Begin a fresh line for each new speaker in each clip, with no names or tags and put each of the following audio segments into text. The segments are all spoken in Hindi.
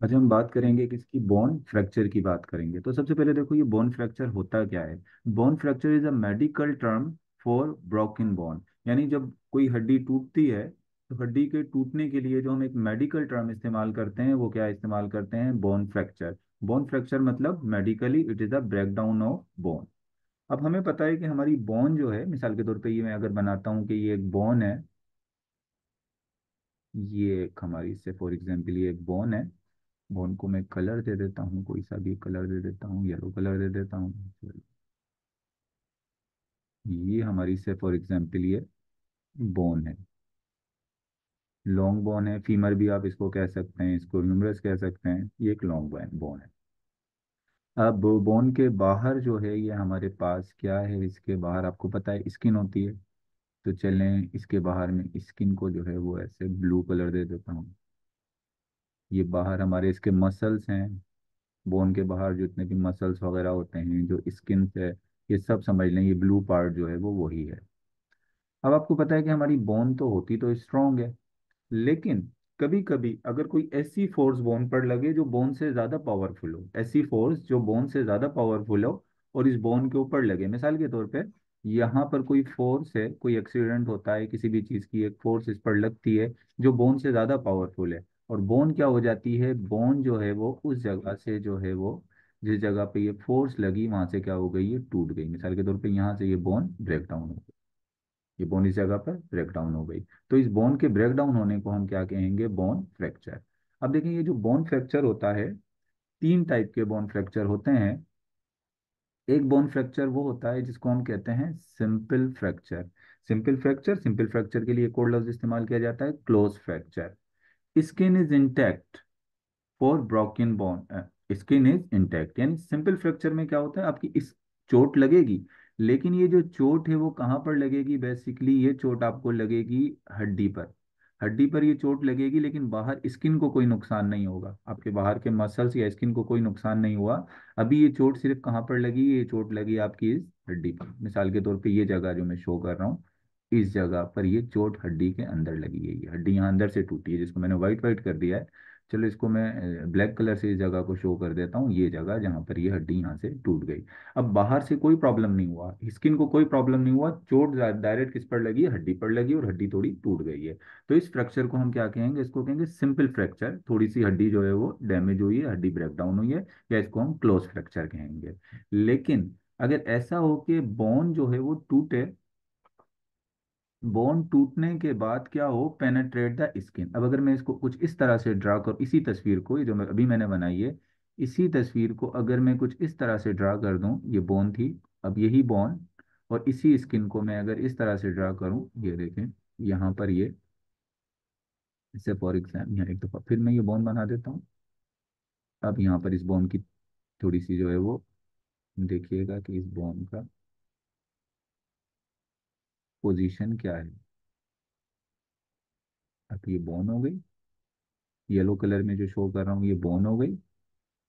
आज हम बात करेंगे किसकी, बोन फ्रैक्चर की बात करेंगे। तो सबसे पहले देखो, ये बोन फ्रैक्चर होता क्या है। Bone fracture is a medical term for broken bone. यानी जब कोई हड्डी टूटती है तो हड्डी के टूटने के लिए जो हम एक मेडिकल टर्म इस्तेमाल करते हैं वो क्या इस्तेमाल करते हैं, बोन फ्रैक्चर। बोन फ्रैक्चर मतलब medically it is a breakdown of bone. अब हमें पता है कि हमारी बोन जो है, मिसाल के तौर पे ये मैं अगर बनाता हूँ कि ये एक बोन है, ये एक हमारी से फॉर एग्जांपल ये एक बोन है। बोन को मैं कलर दे देता हूँ, कोई सा भी कलर दे देता हूँ, येलो कलर दे देता हूँ। ये हमारी से फॉर एग्जांपल ये बोन है, लॉन्ग बोन है, फीमर भी आप इसको कह सकते हैं, इसको ह्यूमरस कह सकते हैं। ये एक लॉन्ग बोन बोन है। अब बोन के बाहर जो है ये हमारे पास क्या है, इसके बाहर आपको पता है स्किन होती है। तो चलें इसके बाहर में स्किन को जो है वो ऐसे ब्लू कलर दे देता हूँ। ये बाहर हमारे इसके मसल्स हैं, बोन के बाहर जितने भी मसल्स वगैरह होते हैं जो स्किन से, ये सब समझ लें, ये ब्लू पार्ट जो है वो वही है। अब आपको पता है कि हमारी बोन तो होती तो स्ट्रांग है, लेकिन कभी कभी अगर कोई ऐसी फोर्स बोन पर लगे जो बोन से ज्यादा पावरफुल हो, ऐसी फोर्स जो बोन से ज्यादा पावरफुल हो और इस बोन के ऊपर लगे, मिसाल के तौर पे यहाँ पर कोई फोर्स है, कोई एक्सीडेंट होता है, किसी भी चीज की एक फोर्स इस पर लगती है जो बोन से ज्यादा पावरफुल है, और बोन क्या हो जाती है, बोन जो है वो उस जगह से जो है वो, जिस जगह पे ये फोर्स लगी वहां से क्या हो गई, ये टूट गई। मिसाल के तौर पे यहाँ से ये बोन ब्रेक डाउन हो गई, ये बोन इस जगह पर ब्रेक डाउन हो गई। तो इस बोन के ब्रेक डाउन होने को हम क्या कहेंगे, बोन फ्रैक्चर। अब देखिए ये जो बोन फ्रैक्चर होता है, तीन टाइप के बोन फ्रैक्चर होते हैं। एक बोन फ्रैक्चर वो होता है जिसको हम कहते हैं सिंपल फ्रैक्चर। सिंपल फ्रैक्चर के लिए एक और लफ्ज इस्तेमाल किया जाता है, close fracture. Skin is intact for broken bone, skin is intact. यानी सिंपल फ्रैक्चर में क्या होता है, आपकी इस चोट लगेगी, लेकिन ये जो चोट है वो कहाँ पर लगेगी, बेसिकली ये चोट आपको लगेगी हड्डी पर। हड्डी पर ये चोट लगेगी, लेकिन बाहर स्किन को कोई नुकसान नहीं होगा, आपके बाहर के मसल्स या स्किन को कोई नुकसान नहीं हुआ। अभी ये चोट सिर्फ कहाँ पर लगी, ये चोट लगी आपकी इस हड्डी पर। मिसाल के तौर पे ये जगह जो मैं शो कर रहा हूँ, इस जगह पर ये चोट हड्डी के अंदर लगी है, ये हड्डी यहाँ अंदर से टूटी है, जिसको मैंने व्हाइट व्हाइट कर दिया है। चलो इसको मैं ब्लैक कलर से इस जगह को शो कर देता हूँ, ये जगह जहाँ पर ये हड्डी यहाँ से टूट गई। अब बाहर से कोई प्रॉब्लम नहीं हुआ, स्किन को कोई प्रॉब्लम नहीं हुआ, चोट डायरेक्ट किस पर लगी है, हड्डी पर लगी, और हड्डी थोड़ी टूट गई है। तो इस फ्रैक्चर को हम क्या कहेंगे, इसको कहेंगे सिंपल फ्रैक्चर। थोड़ी सी हड्डी जो है वो डैमेज हुई है, हड्डी ब्रेक डाउन हुई है, या इसको हम क्लोज फ्रैक्चर कहेंगे। लेकिन अगर ऐसा हो कि बोन जो है वो टूटे, बोन टूटने के बाद क्या हो, पेनेट्रेट द स्किन। अब अगर मैं इसको कुछ इस तरह से ड्रा कर, इसी तस्वीर को, ये जो मैं अभी मैंने बनाई है, इसी तस्वीर को अगर मैं कुछ इस तरह से ड्रा कर दूं, ये बोन थी, अब यही बोन, और इसी स्किन को मैं अगर इस तरह से ड्रा करूं, ये देखें यहाँ पर ये, इससे फॉर एग्जाम्पल यहाँ एक दफ़ा फिर मैं ये बोन बना देता हूँ। अब यहाँ पर इस बोन की थोड़ी सी जो है वो, देखिएगा कि इस बोन का पोजीशन क्या है। अब ये बोन हो गई, येलो कलर में जो शो कर रहा हूँ ये बोन हो गई,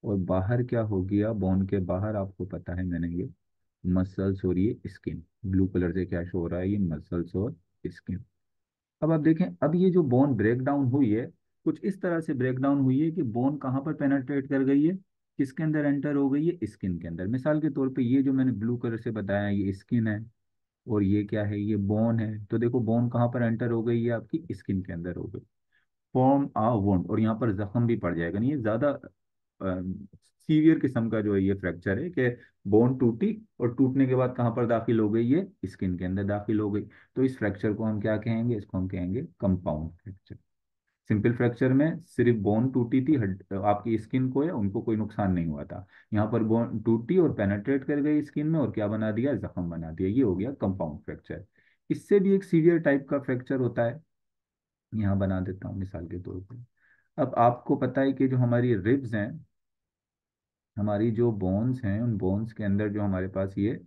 और बाहर क्या हो गया, बोन के बाहर आपको पता है मैंने ये मसल्स और ये स्किन, ब्लू कलर से क्या शो हो रहा है, ये मसल्स और स्किन। अब आप देखें, अब ये जो बोन ब्रेक डाउन हुई है, कुछ इस तरह से ब्रेक डाउन हुई है कि बोन कहाँ पर पेनेट्रेट कर गई है, किसके अंदर एंटर हो गई है, स्किन के अंदर। मिसाल के तौर पे ये जो मैंने ब्लू कलर से बताया ये स्किन है, और ये क्या है, ये बोन है। तो देखो बोन कहाँ पर एंटर हो गई है, आपकी स्किन के अंदर हो गई, फॉर्म आ वुंड, और यहाँ पर जख्म भी पड़ जाएगा। नहीं, ये ज्यादा सीवियर किस्म का जो है ये फ्रैक्चर है कि बोन टूटी और टूटने के बाद कहाँ पर दाखिल हो गई, ये स्किन के अंदर दाखिल हो गई। तो इस फ्रैक्चर को हम क्या कहेंगे, इसको हम कहेंगे कंपाउंड फ्रैक्चर। सिंपल फ्रैक्चर में सिर्फ बोन टूटी थी, आपकी स्किन को या उनको कोई नुकसान नहीं हुआ था। यहाँ पर बोन टूटी और पेनेट्रेट कर गई स्किन में, और क्या बना दिया, जख्म बना दिया, ये हो गया कंपाउंड फ्रैक्चर। इससे भी एक सीवियर टाइप का फ्रैक्चर होता है, यहाँ बना देता हूँ मिसाल के तौर पर। अब आपको पता है कि जो हमारी रिब्स हैं, हमारी जो बोन्स हैं, उन बोन्स के अंदर जो हमारे पास ये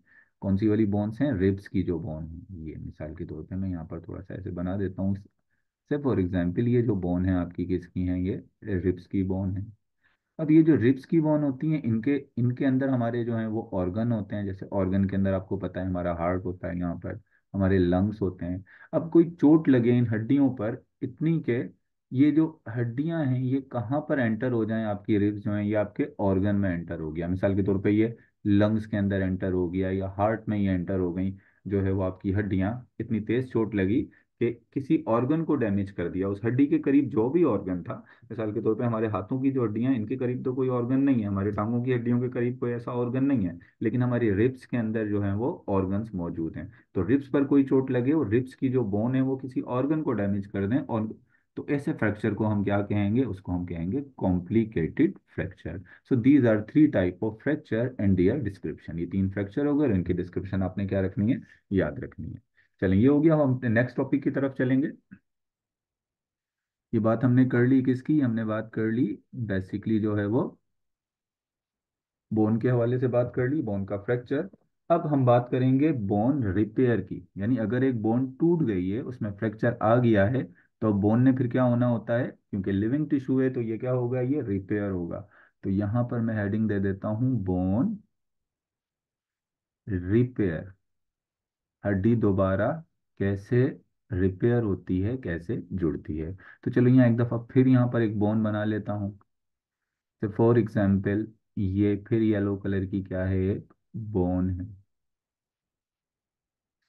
कौन सी वाली बोन्स हैं, रिब्स की जो बोन है, ये मिसाल के तौर पे मैं यहाँ पर थोड़ा सा ऐसे बना देता हूँ। से फॉर एग्जांपल ये जो बोन है आपकी किसकी है, ये रिब्स की बोन है। अब ये जो रिब्स की बोन होती है, इनके इनके अंदर हमारे जो हैं वो ऑर्गन होते हैं। जैसे ऑर्गन के अंदर आपको पता है हमारा हार्ट होता है, यहाँ पर हमारे लंग्स होते हैं। अब कोई चोट लगे इन हड्डियों पर इतनी के ये जो हड्डियां हैं ये कहाँ पर एंटर हो जाएं, आपकी रिब्स जो हैं ये आपके ऑर्गन में एंटर हो गया, मिसाल के तौर पे ये लंग्स के अंदर एंटर हो गया या हार्ट में ये एंटर हो गई, जो है वो आपकी हड्डियां, इतनी तेज चोट लगी कि किसी ऑर्गन को डैमेज कर दिया, उस हड्डी के करीब जो भी ऑर्गन था। मिसाल के तौर पे हमारे हाथों की जो हड्डियां हैं, इनके करीब तो कोई ऑर्गन नहीं है, हमारे टांगों की हड्डियों के करीब कोई ऐसा ऑर्गन नहीं है, लेकिन हमारी रिब्स के अंदर जो है वो ऑर्गन्स मौजूद हैं। तो रिब्स पर कोई चोट लगे और रिब्स की जो बोन है वो किसी ऑर्गन को डैमेज कर दें, और तो ऐसे फ्रैक्चर को हम क्या कहेंगे, उसको हम कहेंगे complicated fracture. So these are three type of fracture and their description. ये तीन फ्रैक्चर हो गए और इनकी डिस्क्रिप्शन आपने क्या रखनी है, याद रखनी है। चलें, ये हो गया, हम नेक्स्ट टॉपिक की तरफ चलेंगे। ये बात हमने कर ली किसकी, हमने बात कर ली बेसिकली जो है वो बोन के हवाले से बात कर ली, बोन का फ्रैक्चर। अब हम बात करेंगे बोन रिपेयर की, यानी अगर एक बोन टूट गई है, उसमें फ्रैक्चर आ गया है, तो बोन ने फिर क्या होना होता है, क्योंकि लिविंग टिश्यू है तो ये क्या होगा, ये रिपेयर होगा। तो यहां पर मैं हेडिंग दे देता हूं बोन रिपेयर। हड्डी दोबारा कैसे रिपेयर होती है, कैसे जुड़ती है। तो चलो यहाँ एक दफा फिर यहाँ पर एक बोन बना लेता हूँ। तो फॉर एग्जाम्पल ये फिर येलो कलर की क्या है, एक बोन है।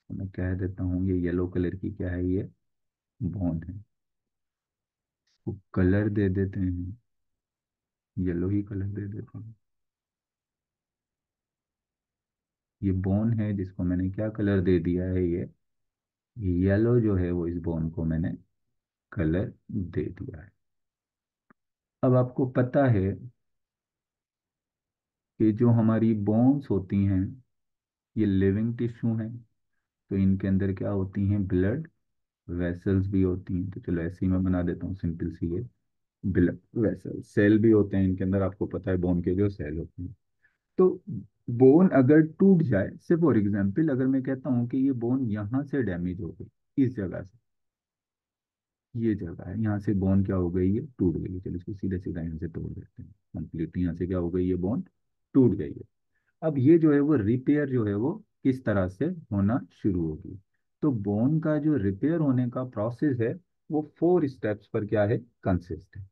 तो मैं कह देता हूँ ये येलो कलर की क्या है, ये बोन है। वो कलर दे देते हैं, येलो ही कलर दे देते हैं। ये बोन है जिसको मैंने क्या कलर दे दिया है, ये येलो जो है वो इस बोन को मैंने कलर दे दिया है। अब आपको पता है कि जो हमारी बोन्स होती हैं ये लिविंग टिश्यू हैं, तो इनके अंदर क्या होती हैं, ब्लड वेसल्स भी होती हैं। तो चलो ऐसे ही मैं बना देता हूँ सिंपल सी, ये ब्लड वेसल सेल भी होते हैं इनके अंदर, आपको पता है बोन के जो सेल होते हैं। तो बोन अगर टूट जाए से फॉर एग्जाम्पल, अगर मैं कहता हूँ कि ये बोन यहाँ से डैमेज हो गई, इस जगह से, ये जगह है यहाँ से बोन क्या हो गई, ये टूट गई है, चलो इसको सीधे सीधा यहाँ से तोड़ देते हैं कंप्लीट, यहाँ से क्या हो गई, ये बोन टूट गई है। अब ये जो है वो रिपेयर जो है वो किस तरह से होना शुरू होगी। तो बोन का जो रिपेयर होने का प्रोसेस है वो 4 स्टेप्स पर क्या है, कंसिस्ट है।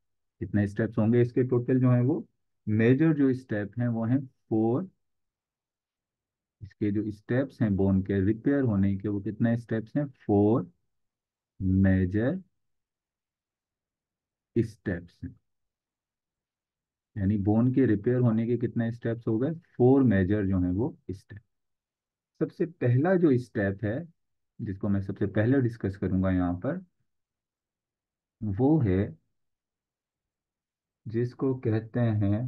कितने स्टेप्स होंगे इसके टोटल जो है वो, मेजर जो स्टेप हैं वो हैं 4। इसके जो स्टेप्स हैं बोन के रिपेयर होने के, वो कितने स्टेप्स हैं, 4 मेजर स्टेप्स हैं। यानी बोन के रिपेयर होने के कितने स्टेप्स हो गए, 4 मेजर जो है वो स्टेप। सबसे पहला जो स्टेप है जिसको मैं सबसे पहले डिस्कस करूंगा यहाँ पर, वो है जिसको कहते हैं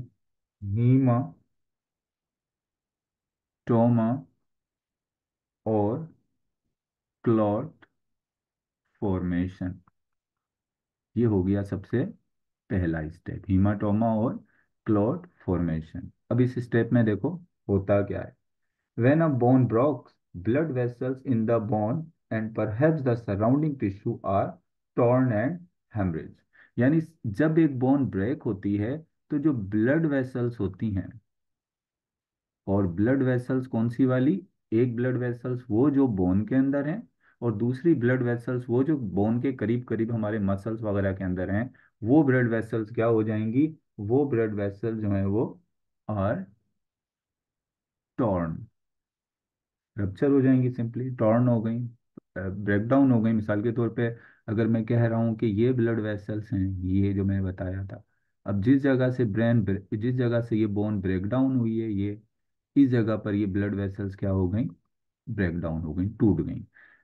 हीमाटोमा और क्लॉट फॉर्मेशन। ये हो गया सबसे पहला स्टेप, हीमाटोमा और क्लॉट फॉर्मेशन। अब इस स्टेप में देखो होता क्या है, when a bone breaks, blood vessels in the bone and perhaps the surrounding tissue are torn and hemorrhage। यानी जब एक बोन ब्रेक होती है तो जो ब्लड वेसल्स होती हैं, और ब्लड वेसल्स कौन सी वाली, एक ब्लड वेसल्स वो जो बोन के अंदर है, और दूसरी ब्लड वेसल्स वो जो बोन के करीब करीब हमारे मसल्स वगैरह के अंदर हैं, वो ब्लड वेसल्स क्या हो जाएंगी, वो ब्लड वेसल जो है वो आर टॉर्न, रप्चर हो जाएंगी, सिंपली टॉर्न हो गई, ब्रेक डाउन हो गई। मिसाल के तौर पे अगर मैं कह रहा हूँ कि ये ब्लड वेसल्स हैं, ये जो मैंने बताया था, अब जिस जगह से ये बोन ब्रेक डाउन हुई है, ये इस जगह पर ये ब्लड वेसल्स क्या हो गई, ब्रेक डाउन हो गई, टूट गई।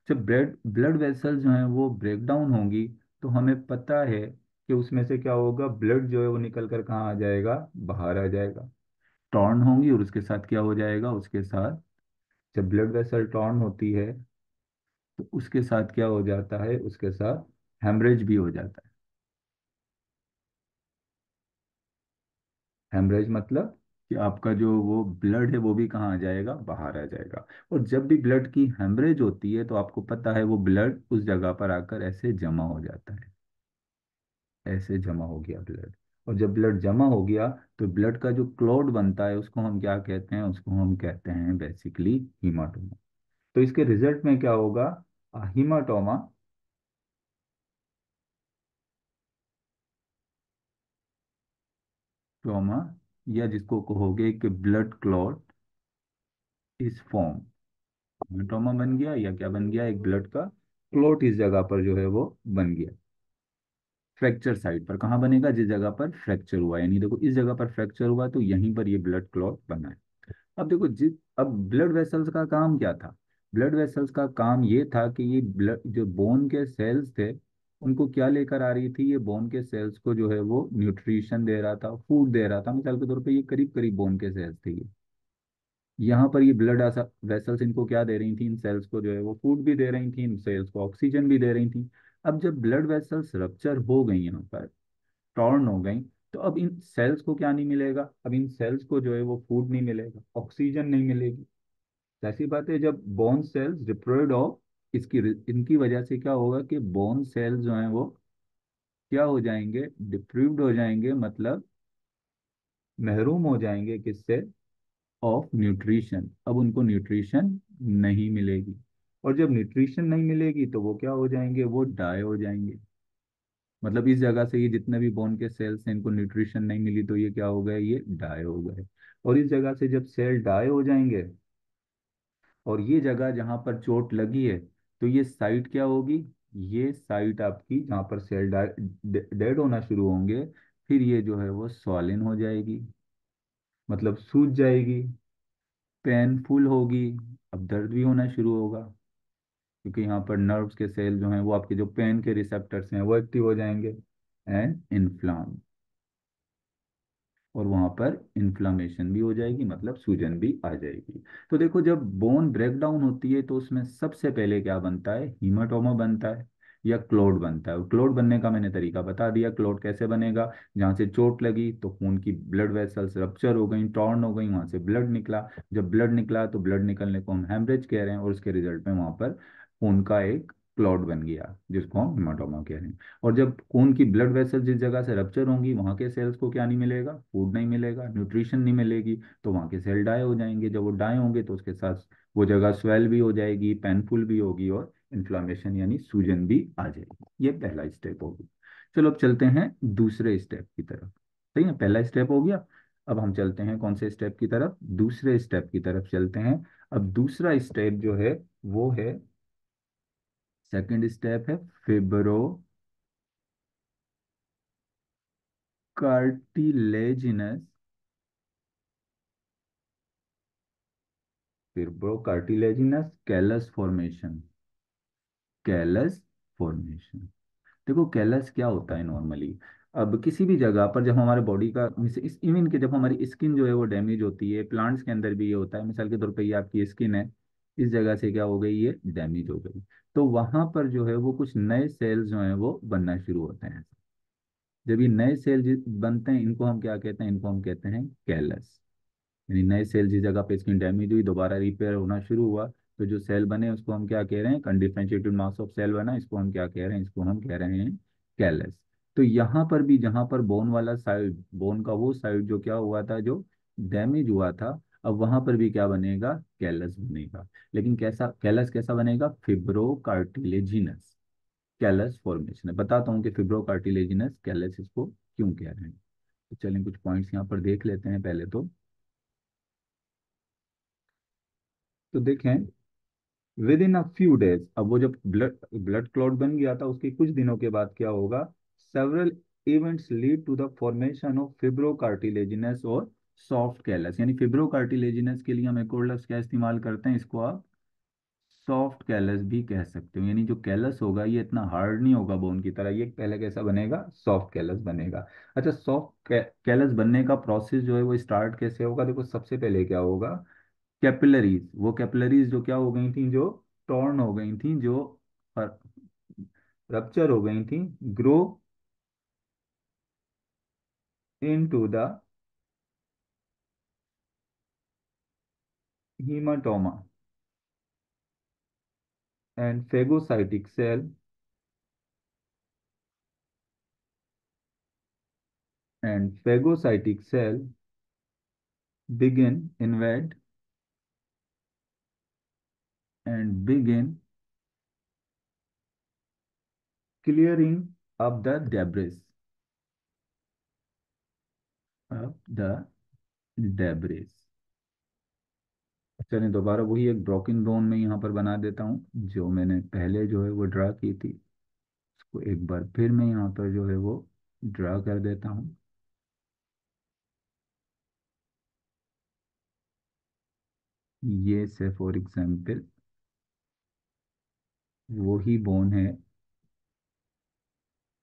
जब ब्लड ब्लड वेसल्स जो हैं वो ब्रेक डाउन होंगी, तो हमें पता है कि उसमें से क्या होगा, ब्लड जो है वो निकल कर कहाँ आ जाएगा, बाहर आ जाएगा, टॉर्न होंगी, और उसके साथ क्या हो जाएगा, उसके साथ जब ब्लड वेसल टॉर्न होती है तो उसके साथ क्या हो जाता है, उसके साथ हेमरेज भी हो जाता है। हेमरेज मतलब कि आपका जो वो ब्लड है वो भी कहाँ आ जाएगा, बाहर आ जाएगा। और जब भी ब्लड की हेमरेज होती है तो आपको पता है वो ब्लड उस जगह पर आकर ऐसे जमा हो जाता है, ऐसे जमा हो गया ब्लड। और जब ब्लड जमा हो गया तो ब्लड का जो क्लॉट बनता है उसको हम क्या कहते हैं, उसको हम कहते हैं बेसिकली हीमाटोमा। तो इसके रिजल्ट में क्या होगा, हीमाटोमा ट्रॉमा, या जिसको कहोगे कि ब्लड क्लॉट इस फॉर्म। हेमाटोमा बन गया या क्या बन गया, एक ब्लड का क्लॉट इस जगह पर जो है वो बन गया। फ्रैक्चर साइट पर कहाँ बनेगा, जिस जगह पर फ्रैक्चर हुआ, यानी देखो इस जगह पर फ्रैक्चर हुआ तो यहीं पर ये ब्लड क्लॉट बना है। अब देखो जिस, अब ब्लड वेसल्स का काम क्या था, ब्लड वेसल्स का काम ये था कि ये ब्लड जो बोन के सेल्स थे उनको क्या लेकर आ रही थी, ये बोन के सेल्स को जो है वो न्यूट्रिशन दे रहा था, फूड दे रहा था। मिसाल के तौर पे ये करीब करीब बोन के सेल्स थे ये, यहाँ पर ये ब्लड वेसल्स इनको क्या दे रही थी, इन सेल्स को जो है वो फूड भी दे रही थी, इन सेल्स को ऑक्सीजन भी दे रही थी। अब जब ब्लड वेसल्स रप्चर हो गई, यहाँ पर टॉर्न हो गई, तो अब इन सेल्स को क्या नहीं मिलेगा, अब इन सेल्स को जो है वो फूड नहीं मिलेगा, ऑक्सीजन नहीं मिलेगी। ऐसी बात है, जब बोन सेल्स डिप्लॉयड हो, इसकी इनकी वजह से क्या होगा कि बोन सेल्स जो हैं वो क्या हो जाएंगे, डिप्रीव्ड हो जाएंगे, मतलब महरूम हो जाएंगे किससे, ऑफ न्यूट्रिशन। अब उनको न्यूट्रिशन नहीं मिलेगी, और जब न्यूट्रिशन नहीं मिलेगी तो वो क्या हो जाएंगे, वो डाई हो जाएंगे। मतलब इस जगह से ये जितने भी बोन के सेल्स हैं इनको न्यूट्रिशन नहीं मिली तो ये क्या हो गए, ये डाई हो गए। और इस जगह से जब सेल डाई हो जाएंगे, और ये जगह जहां पर चोट लगी है, तो ये साइट क्या होगी, ये साइट आपकी जहां पर सेल डेड होना शुरू होंगे, फिर ये जो है वो स्वॉलन हो जाएगी, मतलब सूज जाएगी, पेनफुल होगी। अब दर्द भी होना शुरू होगा, क्योंकि यहाँ पर नर्व्स के सेल जो हैं वो आपके जो पेन के रिसेप्टर्स हैं वो एक्टिव हो जाएंगे, एंड इन्फ्लाम, और वहां पर इन्फ्लामेशन भी हो जाएगी, मतलब सूजन भी आ जाएगी। तो देखो जब बोन ब्रेक डाउन होती है तो उसमें सबसे पहले क्या बनता है, हीमाटोमा बनता है या क्लोट बनता है। क्लोट बनने का मैंने तरीका बता दिया, क्लोट कैसे बनेगा, जहाँ से चोट लगी तो खून की ब्लड वेसल्स रप्चर हो गई, टॉर्न हो गई, वहां से ब्लड निकला, जब ब्लड निकला तो ब्लड निकलने को हम हेमरेज कह रहे हैं, और उसके रिजल्ट में वहां पर खून का एक क्लॉट बन गया जिसको हम हीमाटोमा कह रहे हैं। और जब खून की ब्लड वेसल जिस जगह से रप्चर होंगी वहां के सेल्स को क्या नहीं मिलेगा, फूड नहीं मिलेगा, न्यूट्रिशन नहीं मिलेगी, तो वहां के सेल डाई हो जाएंगे। जब वो डाई होंगे तो उसके साथ वो जगह स्वेल भी हो जाएगी, पेनफुल भी होगी, और इन्फ्लामेशन यानी सूजन भी आ जाएगी। ये पहला स्टेप होगी। चलो अब चलते हैं दूसरे स्टेप की तरफ। सही है, पहला स्टेप हो गया। अब हम चलते हैं कौन से स्टेप की तरफ, दूसरे स्टेप की तरफ चलते हैं। अब दूसरा स्टेप जो है वो है, सेकंड स्टेप है fibrocartilaginous, fibrocartilaginous callus formation. Callus formation, देखो कैलस क्या होता है नॉर्मली, अब किसी भी जगह पर जब हमारे बॉडी का इस इवन के जब हमारी स्किन जो है वो डैमेज होती है, प्लांट्स के अंदर भी ये होता है। मिसाल के तौर पे ये आपकी स्किन है, इस जगह से क्या हो गई, ये डैमेज हो गई, तो वहां पर जो है वो कुछ नए सेल्स जो है वो बनना शुरू होते हैं। जब ये नए सेल बनते हैं इनको हम क्या कहते हैं, इनको हम कहते हैं कैलस। यानी नए सेल जिस जगह पे स्किन डैमेज हुई दोबारा रिपेयर होना शुरू हुआ, तो जो सेल बने उसको हम क्या कह रहे हैं, अनडिफरेंशिएटेड मास ऑफ सेल बना, इसको हम क्या कह रहे हैं, इसको हम कह रहे हैं कैलस। तो यहाँ पर भी जहाँ पर बोन वाला साइड, बोन का वो साइड जो क्या हुआ था, जो डैमेज हुआ था, अब वहां पर भी क्या बनेगा, कैलस बनेगा। लेकिन कैसा कैलस, कैसा बनेगा, फिब्रो कार्टिलेजिनस कैलस फॉर्मेशन है। बताता हूँ कि फिब्रो कार्टिलेजिनस कैलस इसको क्यों कह रहे हैं। तो चलें कुछ पॉइंट्स यहाँ पर देख लेते हैं पहले तो। देखें, with in a few days, अब वो जब ब्लड ब्लड क्लॉट बन गया था उसके कुछ दिनों के बाद क्या होगा, several events lead to the formation of fibrocartilaginous और सॉफ्ट कैलस। यानी फिब्रोकार्टिलेजिनस के लिए हम एक और लफ्ज क्या इस्तेमाल करते हैं, इसको आप सॉफ्ट कैलस भी कह सकते हो। यानी जो कैलस होगा ये इतना हार्ड नहीं होगा बोन की तरह, ये पहले कैसा बनेगा, सॉफ्ट कैलस बनेगा। अच्छा, सॉफ्ट कैलस बनने का प्रोसेस जो है वो स्टार्ट कैसे होगा, देखो सबसे पहले क्या होगा, कैपिलरीज, वो कैपिलरीज जो क्या हो गई थी, जो टॉर्न हो गई थी, जो रप्चर हो गई थी, grow into the haematoma and phagocytic cell, and phagocytic cell begin invade and begin clearing up the debris, the debris. चलिए दोबारा वही एक ब्रोकन बोन में यहाँ पर बना देता हूँ, जो मैंने पहले जो है वो ड्रा की थी, उसको एक बार फिर मैं यहाँ पर जो है वो ड्रा कर देता हूँ। ये से फॉर एग्जाम्पल वो ही बोन है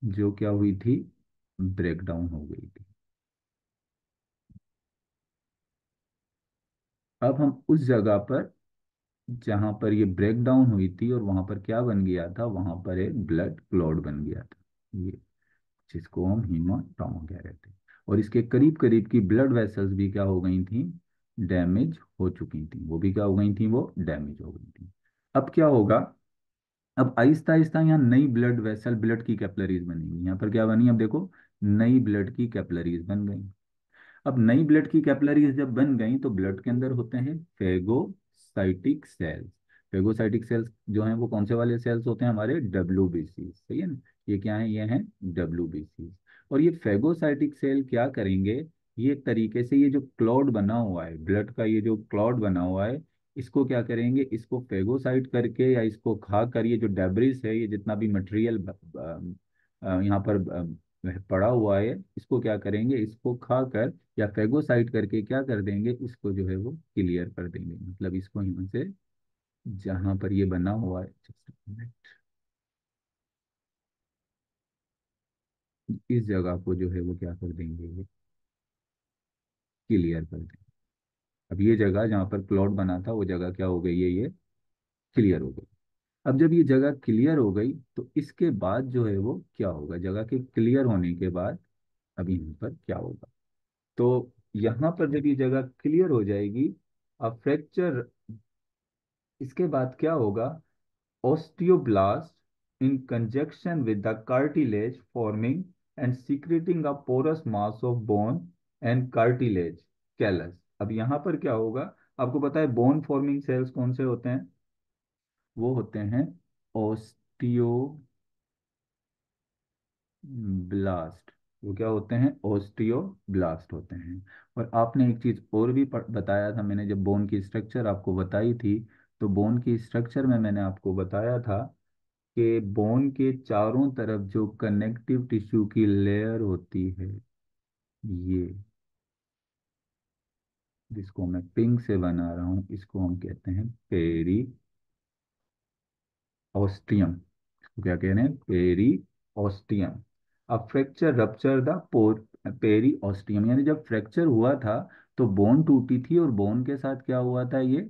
जो क्या हुई थी, ब्रेक डाउन हो गई थी। अब हम उस जगह पर जहां पर ये ब्रेक डाउन हुई थी और वहां पर क्या बन गया था, वहां पर एक ब्लड क्लॉट बन गया था, ये जिसको हम हीमाटोमा कह रहे थे। और इसके करीब करीब की ब्लड वेसल्स भी क्या हो गई थी, डैमेज हो चुकी थी, वो भी क्या हो गई थी, वो डैमेज हो गई थी। अब क्या होगा, अब आहिस्ता आहिस्ता यहाँ नई ब्लड वेसल, ब्लड की कैपिलरीज बनेंगी। यहाँ पर क्या बनी, अब देखो नई ब्लड की कैपिलरीज बन गई। अब नई ब्लड की कैपिलरीज जब बन गई तो ब्लड के अंदर होते हैं फेगोसाइटिक सेल्स। फेगोसाइटिक सेल्स जो हैं वो कौन से वाले सेल्स होते हैं, हमारे डब्ल्यूबीसी, सही है ना। ये क्या है, ये हैं डब्ल्यूबीसी। और ये फेगोसाइटिक सेल क्या करेंगे, ये एक तरीके से ये जो क्लॉट बना हुआ है ब्लड का, ये जो क्लॉट बना हुआ है, इसको क्या करेंगे, इसको फेगोसाइट करके या इसको खा कर, ये जो डेब्रिस है, ये जितना भी मटेरियल यहाँ पर पड़ा हुआ है, इसको क्या करेंगे, इसको खाकर या फेगोसाइट करके क्या कर देंगे, इसको जो है वो क्लियर कर देंगे। मतलब इसको यहाँ से जहां पर ये बना हुआ है, just a minute, इस जगह को जो है वो क्या कर देंगे, ये क्लियर कर देंगे। अब ये जगह जहाँ पर प्लॉट बना था वो जगह क्या हो गई है, ये क्लियर हो गई। अब जब ये जगह क्लियर हो गई तो इसके बाद जो है वो क्या होगा, जगह के क्लियर होने के बाद अब यहाँ पर क्या होगा, तो यहाँ पर जब ये जगह क्लियर हो जाएगी, अब फ्रैक्चर, इसके बाद क्या होगा, osteoblast in conjunction with the cartilage forming and secreting a porous mass of bone and cartilage callus। अब यहाँ पर क्या होगा, आपको पता है बोन फॉर्मिंग सेल्स कौन से होते हैं, वो होते हैं ओस्टियोब्लास्ट। वो क्या होते हैं, ओस्टियोब्लास्ट होते हैं। और आपने एक चीज और भी बताया था, मैंने जब बोन की स्ट्रक्चर आपको बताई थी, तो बोन की स्ट्रक्चर में मैंने आपको बताया था कि बोन के चारों तरफ जो कनेक्टिव टिश्यू की लेयर होती है, ये जिसको मैं पिंक से बना रहा हूं, इसको हम कहते हैं पेरी ऑस्टियम। इसको क्या कह रहे हैं, पेरी ऑस्टियम। अब fracture rupture the pore, periosteum, यानी जब फ्रैक्चर हुआ था तो बोन टूटी थी और बोन के साथ क्या हुआ था, ये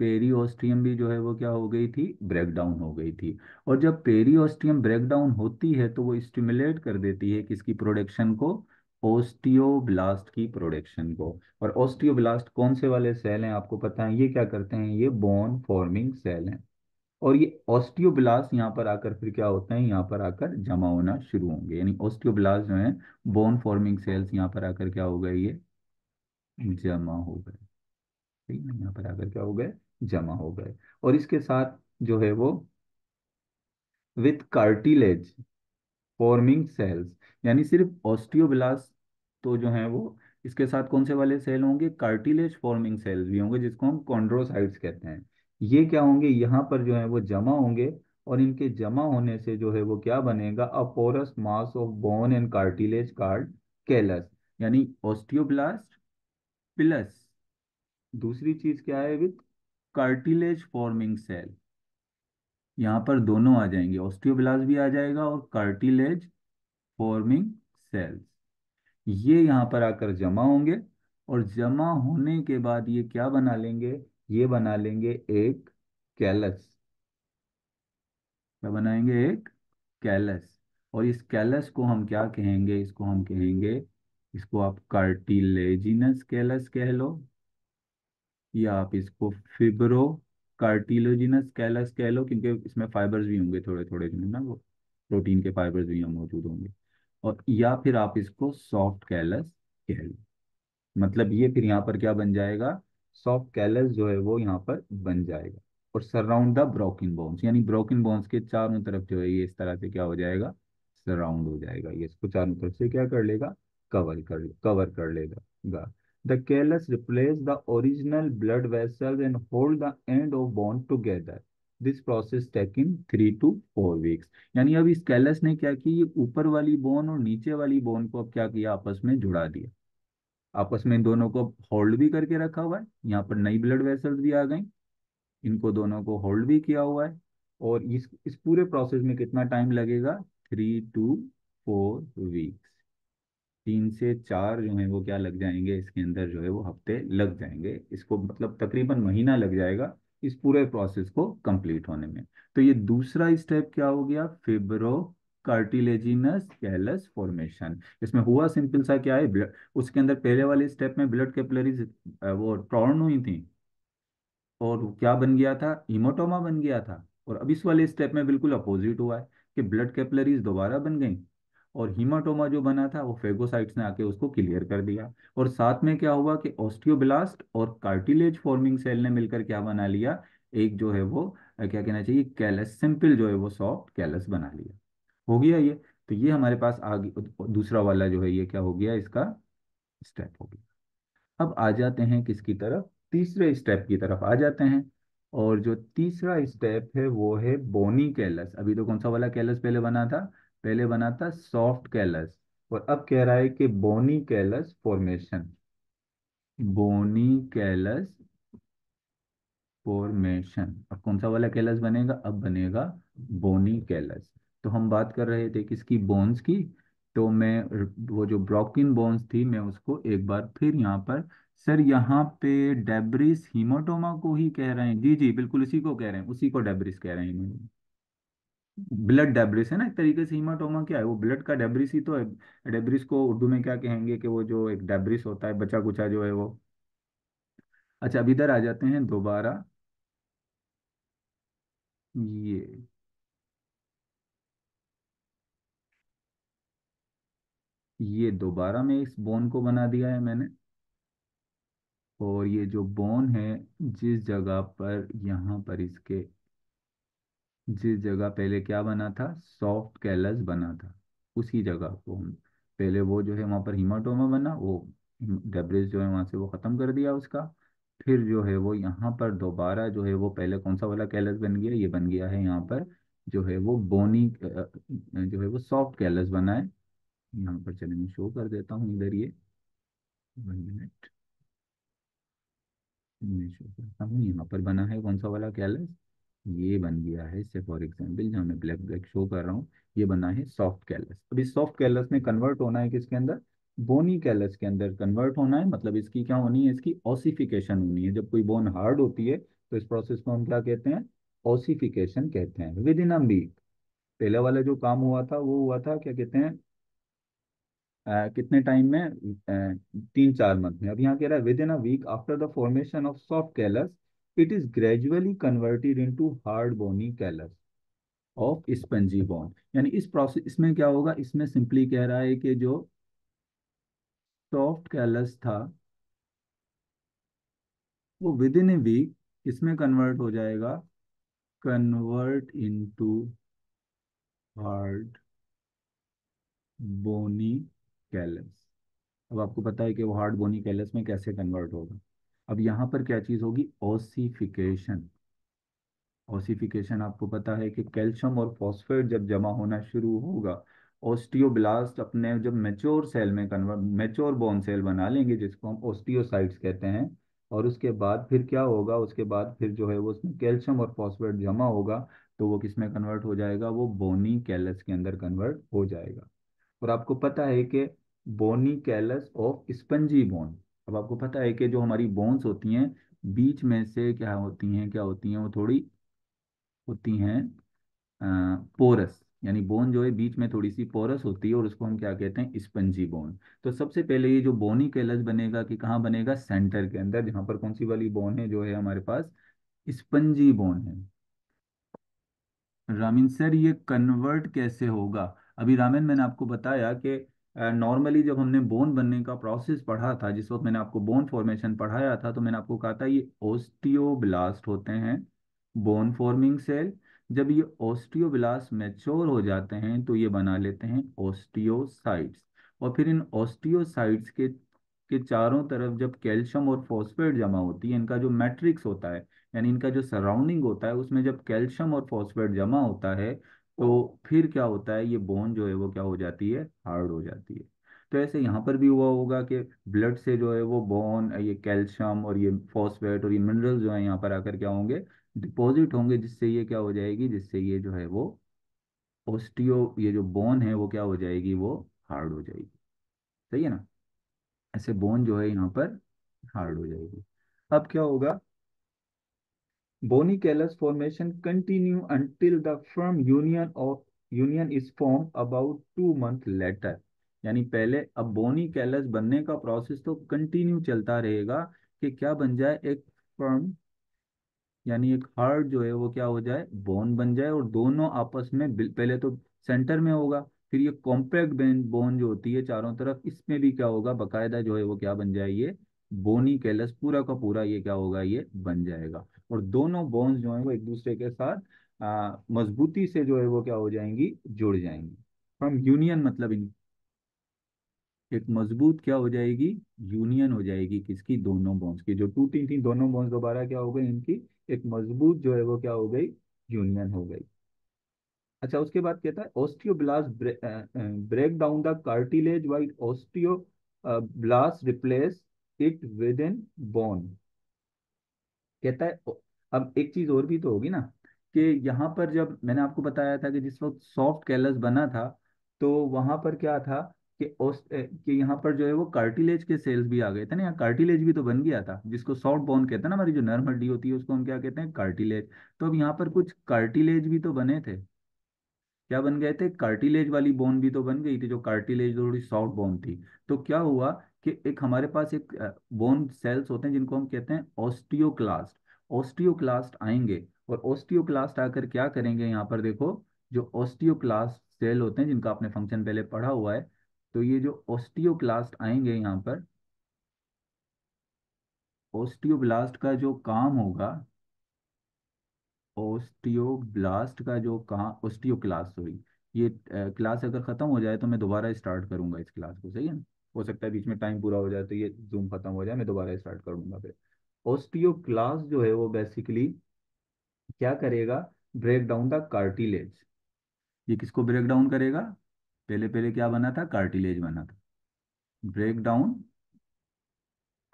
पेरियोस्टियम भी जो है वो क्या हो गई थी, ब्रेक डाउन हो गई थी। और जब पेरियोस्टियम ब्रेक डाउन होती है तो वो स्टिमुलेट कर देती है किसकी प्रोडक्शन को, ओस्टियोब्लास्ट की प्रोडक्शन को। और ओस्टियोब्लास्ट कौन से वाले सेल हैं आपको पता है, ये क्या करते हैं, ये बोन फॉर्मिंग सेल हैं। और ये ऑस्टियोब्लास्ट यहाँ पर आकर फिर क्या होते हैं, यहाँ पर आकर जमा होना शुरू होंगे, यानी ऑस्टियोब्लास्ट जो है बोन फॉर्मिंग सेल्स यहाँ पर आकर क्या हो गए, ये जमा हो गए। ठीक है, यहाँ पर आकर क्या हो गए, जमा हो गए। और इसके साथ जो है वो विथ कार्टिलेज फॉर्मिंग सेल्स, यानी सिर्फ ऑस्टियोब्लास्ट तो जो है वो, इसके साथ कौन से वाले सेल होंगे, कार्टिलेज फॉर्मिंग सेल्स भी होंगे, जिसको हम कॉन्ड्रोसाइट्स कहते हैं। ये क्या होंगे, यहाँ पर जो है वो जमा होंगे। और इनके जमा होने से जो है वो क्या बनेगा, a porous mass of bone and cartilage card callus. यानी ऑस्टियोब्लास्ट प्लस दूसरी चीज क्या है, विथ कार्टिलेज फॉर्मिंग सेल, यहाँ पर दोनों आ जाएंगे, ऑस्टियोब्लास्ट भी आ जाएगा और कार्टिलेज फॉर्मिंग सेल्स, ये यहाँ पर आकर जमा होंगे। और जमा होने के बाद ये क्या बना लेंगे, ये बना लेंगे एक कैलस। क्या बनाएंगे, एक कैलस। और इस कैलस को हम क्या कहेंगे, इसको हम कहेंगे, इसको आप कार्टिलेजिनस कैलस कह लो, या आप इसको फिब्रो कार्टिलोजिनस कैलस कह लो, क्योंकि इसमें फाइबर्स भी होंगे थोड़े थोड़े जो है ना, वो प्रोटीन के फाइबर्स भी यहाँ मौजूद होंगे। और या फिर आप इसको सॉफ्ट कैलस कह लो। मतलब ये फिर यहाँ पर क्या बन जाएगा, सॉफ्ट कैलस जो है वो यहाँ पर बन जाएगा। और सराउंड द ब्रोकन बोन्स, यानी ब्रोकन बोन्स के चारों तरफ जो है ये इस तरह से क्या हो जाएगा, सराउंड हो जाएगा, ये इसको चारों तरफ से क्या कर लेगा, कवर कर लेगा। The callus replace the original blood vessels and hold the end of bone together. This process taking 3 to 4 weeks। यानी अब इस कैलस ने क्या की, ये ऊपर वाली बोन और नीचे वाली बोन को अब क्या किया, आपस में जुड़ा दिया। आपस में इन दोनों को होल्ड भी करके रखा हुआ है, यहाँ पर नई ब्लड वेसल्स भी आ गई, इनको दोनों को होल्ड भी किया हुआ है। और इस पूरे प्रोसेस में कितना टाइम लगेगा, 3 to 4 weeks। 3 से 4 जो है वो क्या लग जाएंगे, इसके अंदर जो है वो हफ्ते लग जाएंगे, इसको मतलब तकरीबन महीना लग जाएगा इस पूरे प्रोसेस को कंप्लीट होने में। तो ये दूसरा स्टेप क्या हो गया, फिब्रो कार्टिलेजिनस कैलस फॉर्मेशन। इसमें हुआ सिंपल सा क्या है, उसके अंदर पहले वाले स्टेप में ब्लड कैपिलरीज वो टॉर्न हुई थी, और क्या बन गया था, हीमोटोमा बन गया था। और अब इस वाले स्टेप में बिल्कुल अपोजिट हुआ है कि ब्लड कैपिलरीज दोबारा बन गई, और हीमाटोमा जो बना था वो फेगोसाइट्स ने आके उसको क्लियर कर दिया। और साथ में क्या हुआ कि ऑस्टियोब्लास्ट और कार्टिलेज फॉर्मिंग सेल ने मिलकर क्या बना लिया, एक जो है वो क्या कहना चाहिए, कैलस, सिंपल जो है वो सॉफ्ट कैलस बना लिया। हो गया ये। तो ये हमारे पास आगे दूसरा वाला जो है ये क्या हो गया, इसका स्टेप हो गया। अब आ जाते हैं किसकी तरफ, तीसरे स्टेप की तरफ आ जाते हैं। और जो तीसरा स्टेप है वो है बोनी कैलस। अभी तो कौन सा वाला कैलस पहले बना था, पहले बना था सॉफ्ट कैलस, और अब कह रहा है कि बोनी कैलस फॉर्मेशन। बोनी कैलस फॉर्मेशन, अब कौन सा वाला कैलस बनेगा, अब बनेगा बोनी कैलस। तो हम बात कर रहे थे किसकी, बोन्स की। तो मैं वो जो ब्रोकन बोन्स थी मैं उसको एक बार फिर यहाँ पर, सर यहाँ पे डेब्रिस हीमाटोमा को ही कह रहे हैं, जी जी बिल्कुल उसी को कह रहे हैं, उसी को डेब्रिस कह रहे हैं। ब्लड डेब्रिस है ना एक तरीके से, हीमाटोमा क्या है, वो ब्लड का डेब्रिस ही तो है। डेब्रिस को उर्दू में क्या कहेंगे, कि वो जो एक डेब्रिस होता है, बचा कुचा जो है वो। अच्छा अब इधर आ जाते हैं दोबारा। ये ये दोबारा में इस बोन को बना दिया है मैंने। और ये जो बोन है, जिस जगह पर यहाँ पर इसके, जिस जगह पहले क्या बना था, सॉफ्ट कैलस बना था, उसी जगह को हम, पहले वो जो है वहाँ पर हीमाटोमा बना, वो डेब्रिस जो है वहाँ से वो ख़त्म कर दिया उसका। फिर जो है वो यहाँ पर दोबारा जो है वो पहले कौन सा वाला कैलस बन गया, ये बन गया है यहाँ पर जो है वो बोनी जो है वो सॉफ्ट कैलस बना है। यहाँ पर चलिए मैं शो कर देता हूँ इधर ये, 1 मिनट। मैं शो करता हूँ, यहाँ पर बना है कौन सा वाला कैलस, ये बन गया है, से फॉर एग्जांपल जहाँ मैं ब्लैक ब्लैक शो कर रहा हूँ, ये बना है सॉफ्ट कैलस। अब इस सॉफ्ट कैलस में कन्वर्ट होना है किसके अंदर, बोनी कैलस के अंदर कन्वर्ट होना है। मतलब इसकी क्या होनी है, इसकी ओसिफिकेशन होनी है। जब कोई बोन हार्ड होती है तो इस प्रोसेस को हम क्या कहते हैं, ओसिफिकेशन कहते हैं। विद इन अ वीक, पहले वाला जो काम हुआ था वो हुआ था क्या कहते हैं, कितने टाइम में, 3-4 मंथ में। अब यहाँ कह रहा है within a week after the formation of soft callus, it is gradually converted into hard bony callus of spongy bone. यानी इस प्रोसेस, इसमें क्या होगा, इसमें सिंपली कह रहा है कि जो सॉफ्ट कैलस था वो विद इन ए वीक इसमें कन्वर्ट हो जाएगा, convert into hard bony callus. अब आपको पता है कि वो हार्ड बोनी कैलस में कैसे कन्वर्ट होगा। अब यहाँ पर क्या चीज़ होगी, ओसिफिकेशन। ओसिफिकेशन आपको पता है कि कैल्शियम और फॉस्फेट जब जमा होना शुरू होगा, ओस्टियोब्लास्ट अपने जब मेच्योर सेल में कन्वर्ट, मेच्योर बोन सेल बना लेंगे जिसको हम ओस्टियोसाइट्स कहते हैं। और उसके बाद फिर क्या होगा, उसके बाद फिर जो है वो उसमें कैल्शियम और फॉस्फेट जमा होगा, तो वो किस में कन्वर्ट हो जाएगा, वो बोनी कैलस के अंदर कन्वर्ट हो जाएगा। और आपको पता है कि बोनी कैलस ऑफ स्पंजी बोन, अब आपको पता है कि जो हमारी बोन्स होती हैं बीच में से क्या होती हैं, क्या होती हैं, वो थोड़ी होती हैं पोरस। यानी बोन जो है बीच में थोड़ी सी पोरस होती है, और उसको हम क्या कहते हैं, स्पंजी बोन। तो सबसे पहले ये जो बोनी कैलस बनेगा कि कहाँ बनेगा, सेंटर के अंदर, जहाँ पर कौन सी वाली बोन है, जो है हमारे पास स्पंजी बोन है। रामीन सर ये कन्वर्ट कैसे होगा, अभी रामीन मैंने आपको बताया कि नॉर्मली जब हमने बोन बनने का प्रोसेस पढ़ा था, जिस वक्त मैंने आपको बोन फॉर्मेशन पढ़ाया था, तो मैंने आपको कहा था ये ओस्टियोब्लास्ट होते हैं, बोन फॉर्मिंग सेल। जब ये ओस्टियोब्लास्ट मैच्योर हो जाते हैं तो ये बना लेते हैं ओस्टियोसाइट्स। और फिर इन ऑस्टियोसाइट्स के चारों तरफ जब कैल्शियम और फॉस्फेट जमा होती है, इनका जो मैट्रिक्स होता है, यानी इनका जो सराउंडिंग होता है, उसमें जब कैल्शियम और फॉस्फेट जमा होता है, तो फिर क्या होता है, ये बोन जो है वो क्या हो जाती है, हार्ड हो जाती है। तो ऐसे यहाँ पर भी हुआ होगा कि ब्लड से जो है वो बोन, ये कैल्शियम और ये फॉस्फेट और ये मिनरल्स जो है यहाँ पर आकर क्या होंगे, डिपॉजिट होंगे, जिससे ये क्या हो जाएगी, जिससे ये जो है वो ये जो बोन है वो क्या हो जाएगी, वो हार्ड हो जाएगी। सही है ना। ऐसे बोन जो है यहाँ पर हार्ड हो जाएगी। अब क्या होगा, bony callus formation continue until the firm union is form about 2 month later. यानी पहले अब बोनी कैलस बनने का प्रोसेस तो कंटिन्यू चलता रहेगा, कि क्या बन जाए, एक फर्म, यानी एक हार्ट जो है वो क्या हो जाए, बोन बन जाए, और दोनों आपस में पहले तो सेंटर में होगा, फिर ये कॉम्पैक्ट बोन जो होती है चारों तरफ, इसमें भी क्या होगा, बकायदा जो है वो क्या बन जाए, ये बोनी कैलस पूरा का पूरा ये क्या होगा, ये बन जाएगा। और दोनों बोन्स जो है वो एक दूसरे के साथ मजबूती से जो है वो क्या हो जाएंगी, जुड़ जाएंगी। फ्रॉम यूनियन मतलब एक मजबूत क्या हो जाएगी, यूनियन हो जाएगी, किसकी, दोनों बोन्स की, जो टूटी थी दोनों बोन्स दोबारा क्या हो गई, इनकी एक मजबूत जो है वो क्या हो गई, यूनियन हो गई। अच्छा, उसके बाद कहता है osteoblast break down the cartilage while osteoblast replace it with in bone. कहता है अब एक चीज और भी तो होगी ना, कि यहाँ पर जब मैंने आपको बताया था कि जिस वक्त सॉफ्ट कैलस बना था, तो वहां पर क्या था कि कि यहाँ पर जो है वो कार्टिलेज के सेल्स भी आ गए थे ना, यहाँ कार्टिलेज भी तो बन गया था, जिसको सॉफ्ट बोन कहते हैं ना, हमारी जो नर्म हड्डी होती है उसको हम क्या कहते हैं, कार्टिलेज। तो अब यहाँ पर कुछ कार्टिलेज भी तो बने थे, क्या बन गए थे, कार्टिलेज वाली बोन भी तो बन गई थी, जो कार्टिलेज थोड़ी सॉफ्ट बोन थी। तो क्या हुआ कि एक हमारे पास एक बोन सेल्स होते हैं जिनको हम कहते हैं ऑस्टियोक्लास्ट। ऑस्टियोक्लास्ट आएंगे, और ऑस्टियोक्लास्ट आकर क्या करेंगे, यहाँ पर देखो, जो ऑस्टियोक्लास्ट सेल होते हैं जिनका आपने फंक्शन पहले पढ़ा हुआ है, तो ये जो ऑस्टियोक्लास्ट आएंगे यहाँ पर, ऑस्टियोब्लास्ट का जो काम होगा, ओस्टियोब्लास्ट का जो कहाँ, ओस्टियोक्लास सॉरी, ये क्लास अगर खत्म हो जाए तो मैं दोबारा स्टार्ट करूंगा इस क्लास को, सही है ना। हो सकता है बीच में टाइम पूरा हो जाए तो ये जूम खत्म हो जाए, मैं दोबारा स्टार्ट करूंगा फिर। ओस्टियोक्लास जो है वो बेसिकली क्या करेगा, ब्रेक डाउन द कार्टिलेज। ये किसको ब्रेक डाउन करेगा, पहले पहले क्या बना था, कार्टिलेज बना था, ब्रेक डाउन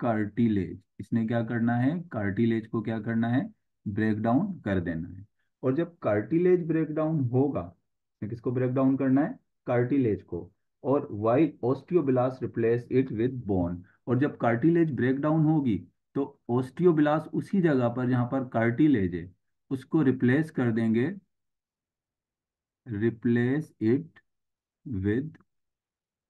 कार्टिलेज, इसने क्या करना है, कार्टिलेज को क्या करना है, ब्रेक डाउन कर देना है। और जब कार्टिलेज ब्रेक डाउन होगा, इसने किसको ब्रेक डाउन करना है, कार्टिलेज को, और while osteoblast replace it with bone. और जब कार्टिलेज ब्रेक डाउन होगी, तो ओस्टियोब्लास्ट उसी जगह पर जहां पर कार्टिलेज है, उसको रिप्लेस कर देंगे, रिप्लेस इट विद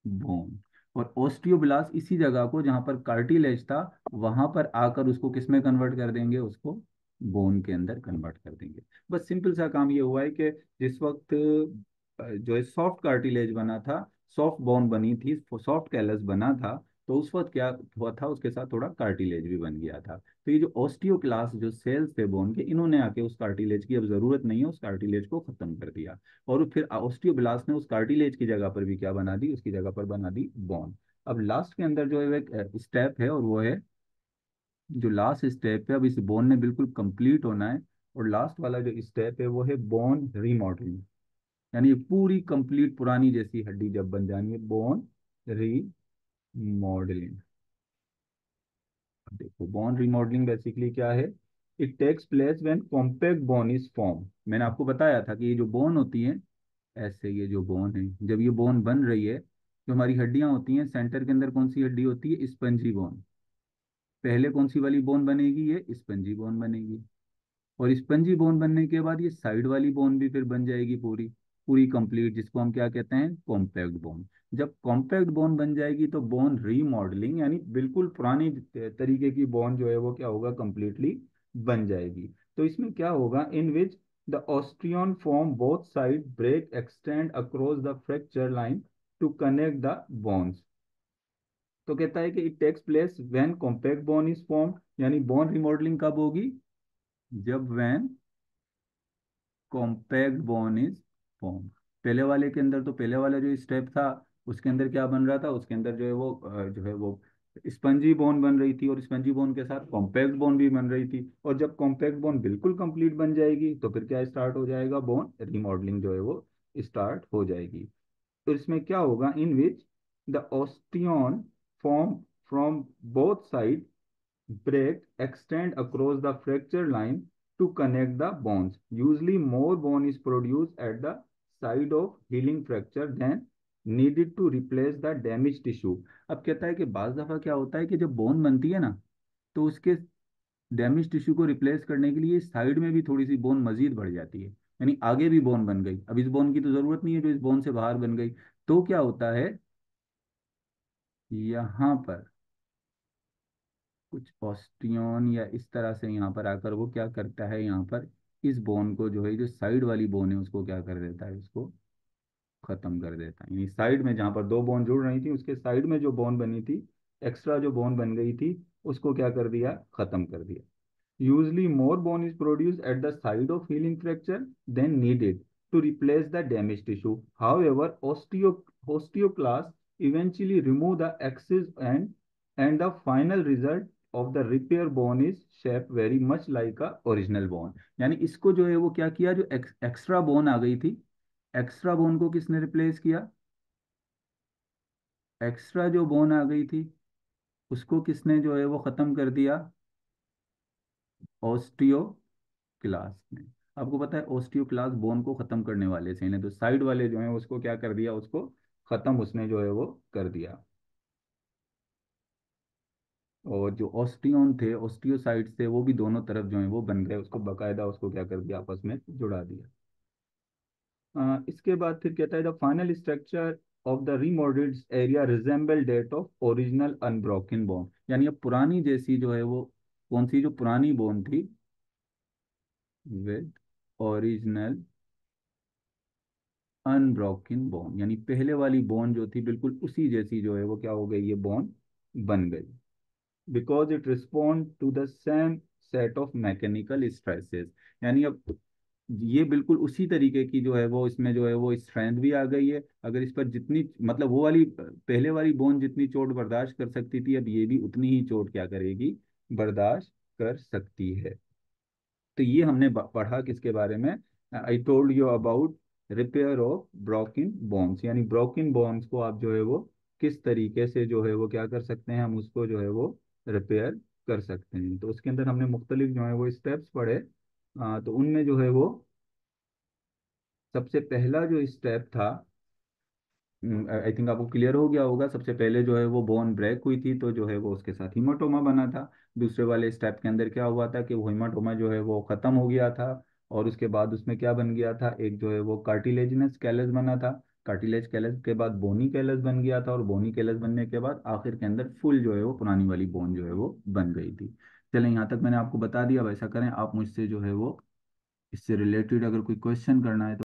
बोन। और ओस्टियोब्लास्ट इसी जगह को जहां पर कार्टिलेज था, वहां पर आकर उसको किस में कन्वर्ट कर देंगे, उसको बोन के अंदर कन्वर्ट कर देंगे। बस सिंपल सा काम ये हुआ है कि जिस वक्त जो है सॉफ्ट कार्टिलेज बना था, सॉफ्ट बोन बनी थी, सॉफ्ट कैलस बना था, तो उस वक्त क्या हुआ था, उसके साथ थोड़ा कार्टिलेज भी बन गया था। तो ये जो ऑस्टियोक्लास्ट जो सेल्स थे बोन के, इन्होंने आके उस कार्टिलेज की अब जरूरत नहीं है, उस कार्टिलेज को खत्म कर दिया। और फिर ऑस्टियोब्लास्ट ने उस कार्टिलेज की जगह पर भी क्या बना दी, उसकी जगह पर बना दी बोन। अब लास्ट के अंदर जो है वो एक स्टेप है, और वो है जो लास्ट स्टेप है, अब इस बोन ने बिल्कुल कंप्लीट होना है। और लास्ट वाला जो स्टेप है वो है बोन रीमॉडलिंग, यानी ये पूरी कंप्लीट पुरानी जैसी हड्डी जब बन जानी है, बोन रीमॉडलिंग। देखो बोन रिमॉडलिंग बेसिकली क्या है, it takes place when compact bone is form. मैंने आपको बताया था कि ये जो बोन होती है, ऐसे ये जो बोन है, जब ये बोन बन रही है, जो हमारी हड्डियां होती हैं, सेंटर के अंदर कौन सी हड्डी होती है, स्पंजी बोन। पहले कौन सी वाली बोन बनेगी, ये स्पंजी बोन बनेगी। और स्पंजी बोन बनने के बाद ये साइड वाली बोन भी फिर बन जाएगी पूरी पूरी कंप्लीट, जिसको हम क्या कहते हैं, कॉम्पैक्ट बोन। जब कॉम्पैक्ट बोन बन जाएगी तो बोन रीमॉडलिंग, यानी बिल्कुल पुरानी तरीके की बोन जो है वो क्या होगा, कंप्लीटली बन जाएगी। तो इसमें क्या होगा, in which the osteon form both side break extend across the fracture line to connect the bones. तो कहता है कि it takes place when compact bone is form, यानी बोन रिमॉडलिंग कब होगी, जब when compact bone is form. पहले वाले के अंदर तो पहले वाला जो स्टेप था, उसके अंदर क्या बन रहा था, उसके अंदर जो है वो जो है वो स्पंजी बोन बन रही थी, और स्पंजी बोन के साथ कॉम्पैक्ट बोन भी बन रही थी। और जब कॉम्पैक्ट बोन बिल्कुल कंप्लीट बन जाएगी तो फिर क्या स्टार्ट हो जाएगा, बोन रिमॉडलिंग जो है वो स्टार्ट हो जाएगी। तो इसमें क्या होगा, in which the osteon form from both side break extend across the fracture line to connect the bones. Usually more bone is produced at the side of healing fracture than needed to replace the damaged tissue. अब कहता है कि बाज दफा क्या होता है कि जब बोन बनती है ना, तो उसके डैमेज टिश्यू को रिप्लेस करने के लिए साइड में भी थोड़ी सी बोन मजीद बढ़ जाती है, यानी आगे भी बोन बन गई। अब इस बोन की तो जरूरत नहीं है जो इस बोन से बाहर बन गई। तो क्या होता है, यहाँ पर कुछ ऑस्टियन या इस तरह से यहाँ पर आकर वो क्या करता है, यहाँ पर इस बोन को जो है, जो साइड वाली बोन है उसको क्या कर देता है, उसको खत्म कर देता है। यानी साइड में जहाँ पर दो बोन जुड़ रही थी उसके साइड में जो बोन बनी थी, एक्स्ट्रा जो बोन बन गई थी, उसको क्या कर दिया, खत्म कर दिया। Usually more bone is produced at the site of healing fracture than needed to replace the damaged tissue. However, osteoclasts eventually remove the excess, and the final result of the repair bone is shaped very much like a original bone. यानी इसको जो है वो क्या किया, जो एक्स्ट्रा बोन आ गई थी, एक्स्ट्रा बोन को किसने रिप्लेस किया, एक्स्ट्रा जो बोन आ गई थी उसको किसने जो है वो खत्म कर दिया, ऑस्टियो क्लास में। आपको पता है ओस्टियो क्लास बोन को खत्म करने वाले से, इन्हें तो साइड वाले जो है उसको क्या कर दिया, उसको खत्म उसने जो है वो कर दिया। और जो ऑस्टियोन थे, ऑस्टियोसाइड्स थे, वो भी दोनों तरफ जो है वो बन गए, उसको बकायदा उसको क्या कर दिया, आपस में जुड़ा दिया। इसके बाद फिर कहता है the final structure of the remodelled area resemble that of original unbroken bone. यानी अब पुरानी जैसी जो है वो, कौन सी, जो पुरानी बोन थी विद ओरिजिनल अनब्रोकन बोन, यानी पहले वाली बोन जो थी बिल्कुल उसी जैसी जो है वो क्या हो गई, ये बोन बन गई। Because it respond to the same set of mechanical stresses. यानी अब ये बिल्कुल उसी तरीके की जो है वो, इसमें जो है वो स्ट्रेंथ भी आ गई है। अगर इस पर जितनी, मतलब वो वाली पहले वाली बोन जितनी चोट बर्दाश्त कर सकती थी, अब ये भी उतनी ही चोट क्या करेगी, बर्दाश्त कर सकती है। तो ये हमने पढ़ा किसके बारे में, I told you about repair of broken bones. यानी ब्रोकन बोन्स को आप जो है वो किस तरीके से जो है वो क्या कर सकते हैं, हम उसको जो है वो रिपेयर कर सकते हैं। तो उसके अंदर हमने मुख्तलिफ जो है वो स्टेप्स पढ़े। तो उनमें जो है वो सबसे पहला जो स्टेप था, आई थिंक आपको क्लियर हो गया होगा। सबसे पहले जो है वो बोन ब्रेक हुई थी, तो जो है वो उसके साथ हीमाटोमा बना था। दूसरे वाले स्टेप के अंदर क्या हुआ था कि वो हीमाटोमा जो है वो खत्म हो गया था, और उसके बाद उसमें क्या बन गया था, एक जो है वो कार्टिलेजिनस कैलस बना था। कार्टिलेज कैलस के बाद बोनी कैलस बन गया था, और बोनी कैलस बनने के बाद आखिर के अंदर फुल जो है वो पुरानी वाली बोन जो है वो बन गई थी। चलें, यहाँ तक मैंने आपको बता दिया। अब ऐसा करें, आप मुझसे जो है वो इससे रिलेटेड अगर कोई क्वेश्चन करना है तो